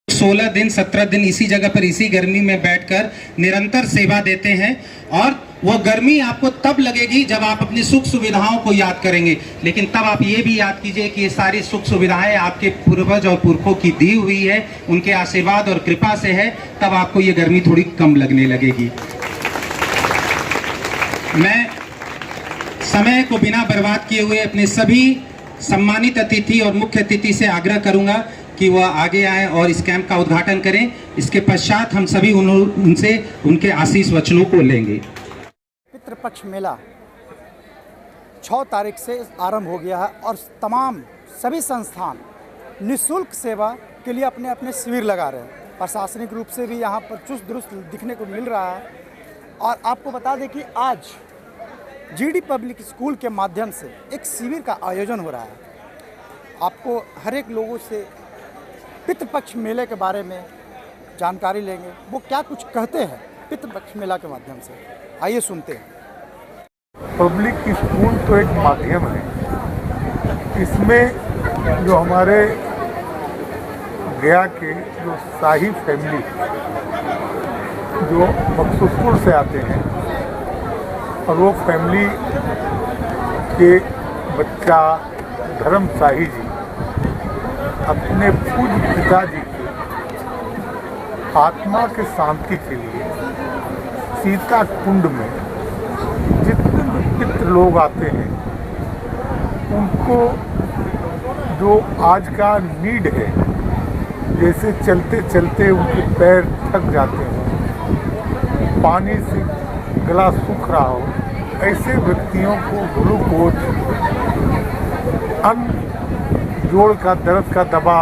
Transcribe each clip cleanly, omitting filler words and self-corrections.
सोलह दिन 17 दिन इसी जगह पर इसी गर्मी में बैठकर निरंतर सेवा देते हैं और वो गर्मी आपको तब लगेगी जब आप अपनी सुख सुविधाओं को याद करेंगे। लेकिन तब आप ये भी याद कीजिए कि ये सारी सुख सुविधाएं आपके पूर्वज और पुरखों की दी हुई है, उनके आशीर्वाद और कृपा से है। तब आपको ये गर्मी थोड़ी कम लगने लगेगी। मैं समय को बिना बर्बाद किए हुए अपने सभी सम्मानित अतिथि और मुख्य अतिथि से आग्रह करूंगा कि वह आगे आए और इस कैंप का उद्घाटन करें। इसके पश्चात हम सभी उनसे उनके आशीष वचनों को लेंगे। पितृपक्ष मेला 6 तारीख से आरंभ हो गया है और तमाम सभी संस्थान निःशुल्क सेवा के लिए अपने अपने शिविर लगा रहे हैं। प्रशासनिक रूप से भी यहाँ पर चुस्त दुरुस्त दिखने को मिल रहा है। और आपको बता दें कि आज जीडी पब्लिक स्कूल के माध्यम से एक शिविर का आयोजन हो रहा है। आपको हर एक लोगों से पितृपक्ष मेले के बारे में जानकारी लेंगे, वो क्या कुछ कहते हैं पितृपक्ष मेला के माध्यम से। आइए सुनते हैं। पब्लिक स्कूल तो एक माध्यम है, इसमें जो हमारे गया के जो शाही फैमिली जो मकसूदपुर से आते हैं और वो फैमिली के बच्चा धर्म शाही जी अपने पूज्य पिताजी की आत्मा के शांति के लिए सीता कुंड में जितने भी पितृ लोग आते हैं उनको जो आज का नीड है, जैसे चलते चलते उनके पैर थक जाते हैं, पानी से गला सूख रहा हो, ऐसे व्यक्तियों को ग्लूकोज, अन्न, जोड़ का दर्द का दवा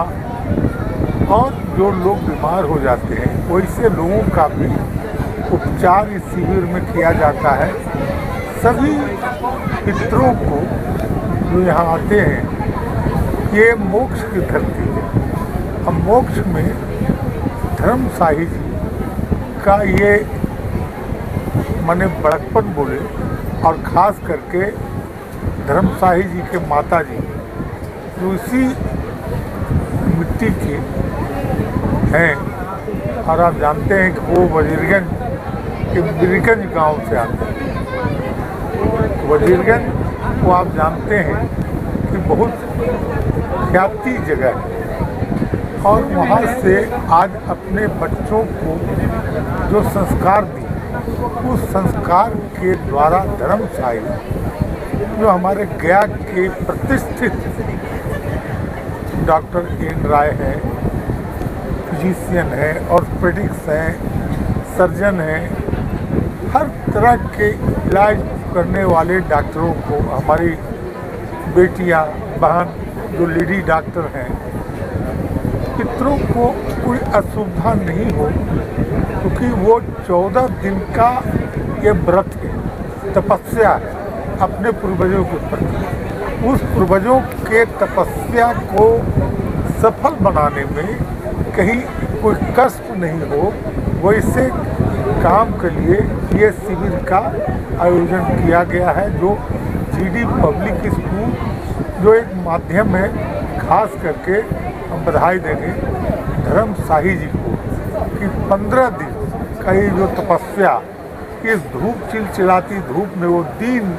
और जो लोग बीमार हो जाते हैं वैसे लोगों का भी उपचार इस शिविर में किया जाता है। सभी पितरों को जो यहाँ आते हैं, ये मोक्ष की धरती है। अब मोक्ष में धर्म शाही जी का ये माने बड़कपन बोले और ख़ास करके धर्म शाही जी के माता जी जो इसी मिट्टी के हैं और आप जानते हैं कि वो वजीरगंज के बिरगंज गांव से आते हैं। वजीरगंज को आप जानते हैं कि बहुत ख्याति जगह है और वहाँ से आज अपने बच्चों को जो संस्कार दिए, उस संस्कार के द्वारा धर्मशाही जो हमारे गया के प्रतिष्ठित डॉक्टर एन राय है, फिजिशियन है, ऑर्थोपेडिक्स हैं, सर्जन हैं, हर तरह के इलाज करने वाले डॉक्टरों को हमारी बेटियां, बहन जो लेडी डॉक्टर हैं, पितरों को कोई असुविधा नहीं हो, क्योंकि वो 14 दिन का ये व्रत है, तपस्या है अपने पूर्वजों के प्रति। उस पूर्वजों के तपस्या को सफल बनाने में कहीं कोई कष्ट नहीं हो, वैसे काम के लिए ये शिविर का आयोजन किया गया है। जो जीडी पब्लिक स्कूल जो एक माध्यम है, खास करके हम बधाई देंगे धर्म शाही जी को कि 15 दिन का ये जो तपस्या, इस धूप चिलचिलाती धूप में वो दिन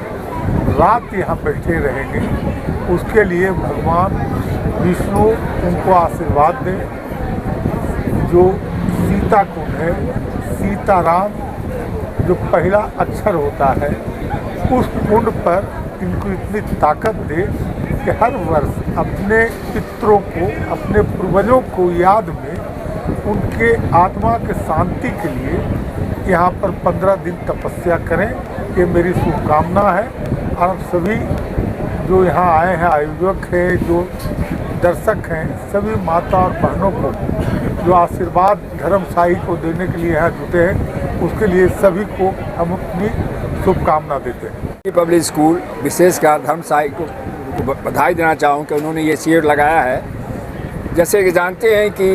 रात यहाँ बैठे रहेंगे, उसके लिए भगवान विष्णु उनको आशीर्वाद दें। जो सीता कुंड है, सीताराम जो पहला अक्षर होता है, उस कुंड पर इनको इतनी ताकत दे कि हर वर्ष अपने पितरों को, अपने पूर्वजों को याद में उनके आत्मा के शांति के लिए यहाँ पर 15 दिन तपस्या करें, ये मेरी शुभकामना है। और आप सभी जो यहाँ आए हैं, आयोजक हैं, जो दर्शक हैं, सभी माता और बहनों को जो आशीर्वाद धर्मशाही को देने के लिए यहाँ जुटे हैं, उसके लिए सभी को हम अपनी शुभकामना देते हैं। पब्लिक स्कूल विशेषकर धर्मशाही को बधाई देना चाहूँ कि उन्होंने ये शिविर लगाया है। जैसे कि जानते हैं कि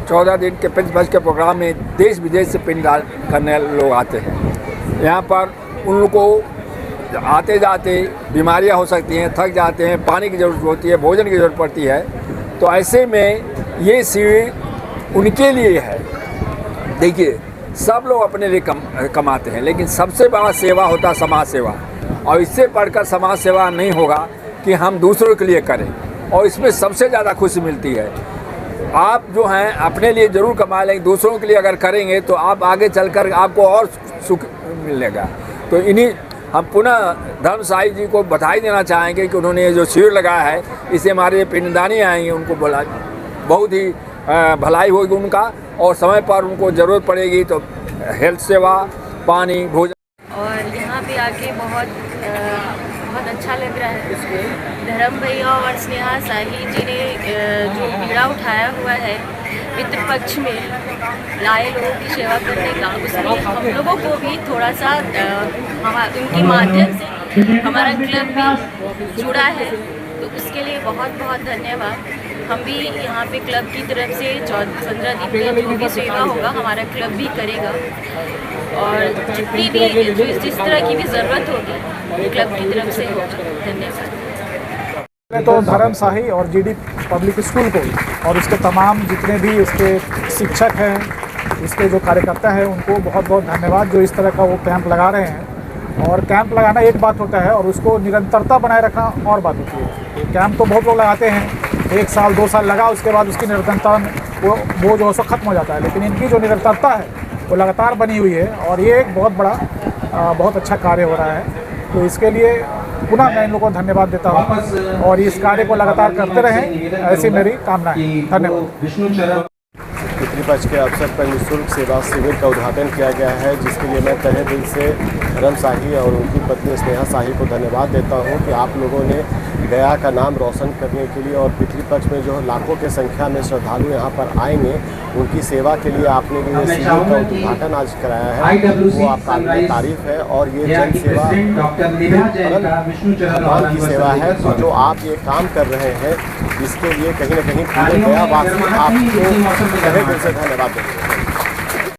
14 दिन के पितृपक्ष के प्रोग्राम में देश विदेश से पिंडदान करने लोग आते हैं। यहाँ पर उन लोगों को आते जाते बीमारियाँ हो सकती हैं, थक जाते हैं, पानी की ज़रूरत होती है, भोजन की ज़रूरत पड़ती है। तो ऐसे में ये शिविर उनके लिए है। देखिए, सब लोग अपने लिए कमाते हैं, लेकिन सबसे बड़ा सेवा होता है समाज सेवा। और इससे बढ़कर समाज सेवा नहीं होगा कि हम दूसरों के लिए करें, और इसमें सबसे ज़्यादा खुशी मिलती है। आप जो हैं अपने लिए ज़रूर कमा लेंगे, दूसरों के लिए अगर करेंगे तो आप आगे चलकर आपको और सुख मिलेगा। तो इन्हीं हम पुनः धर्मशाही जी को बधाई देना चाहेंगे कि उन्होंने ये जो शिविर लगाया है, इससे हमारे पिंडदानी आएंगे, उनको बोला बहुत ही भलाई होगी उनका, और समय पर उनको ज़रूरत पड़ेगी तो हेल्थ सेवा, पानी, भोजन। और यहाँ पे आके बहुत अच्छा लग रहा है। धर्म भैया और स्नेहा शाही जी ने जो बीड़ा उठाया हुआ है पितृपक्ष में लाए लोगों की सेवा करने का, उसमें हम लोगों को भी थोड़ा सा उनके माध्यम से हमारा क्लब भी जुड़ा है, तो उसके लिए बहुत बहुत धन्यवाद। हम भी यहाँ पे क्लब की तरफ से 15 दिन में जो भी सेवा होगा हमारा क्लब भी करेगा, और जितनी भी जिस तरह की भी ज़रूरत होगी क्लब की तरफ से होगा। धन्यवाद। तो धर्मशाही और जीडी पब्लिक स्कूल को और उसके तमाम जितने भी उसके शिक्षक हैं, उसके जो कार्यकर्ता हैं, उनको बहुत बहुत धन्यवाद जो इस तरह का वो कैंप लगा रहे हैं। और कैंप लगाना एक बात होता है, और उसको निरंतरता बनाए रखना और बात होती है। कैंप तो बहुत लोग लगाते हैं, 1 साल 2 साल लगा, उसके बाद उसकी निरंतरता वो जो है सो ख़त्म हो जाता है। लेकिन इनकी जो निरंतरता है वो लगातार बनी हुई है, और ये एक बहुत बड़ा बहुत अच्छा कार्य हो रहा है। तो इसके लिए पुनः मैं इन लोगों को धन्यवाद देता हूँ, और इस कार्य को लगातार करते रहें, ऐसी मेरी कामना है। धन्यवाद। पितृपक्ष के अवसर पर निःशुल्क सेवा शिविर का उद्घाटन किया गया है, जिसके लिए मैं तहे दिल से धर्मशाही और उनकी पत्नी स्नेहा शाही को धन्यवाद देता हूं कि आप लोगों ने गया का नाम रोशन करने के लिए और पितृपक्ष में जो लाखों की संख्या में श्रद्धालु यहां पर आएंगे, उनकी सेवा के लिए आपने जो शिविर का उद्घाटन आज कराया है, वो आपका काबिल तारीफ है। और ये जन सेवा भगवान की सेवा है। तो जो आप ये काम कर रहे हैं, इसके लिए कहीं ना कहीं पूरे गया वासी आपको तहे दिल से धन्यवाद देते हैं।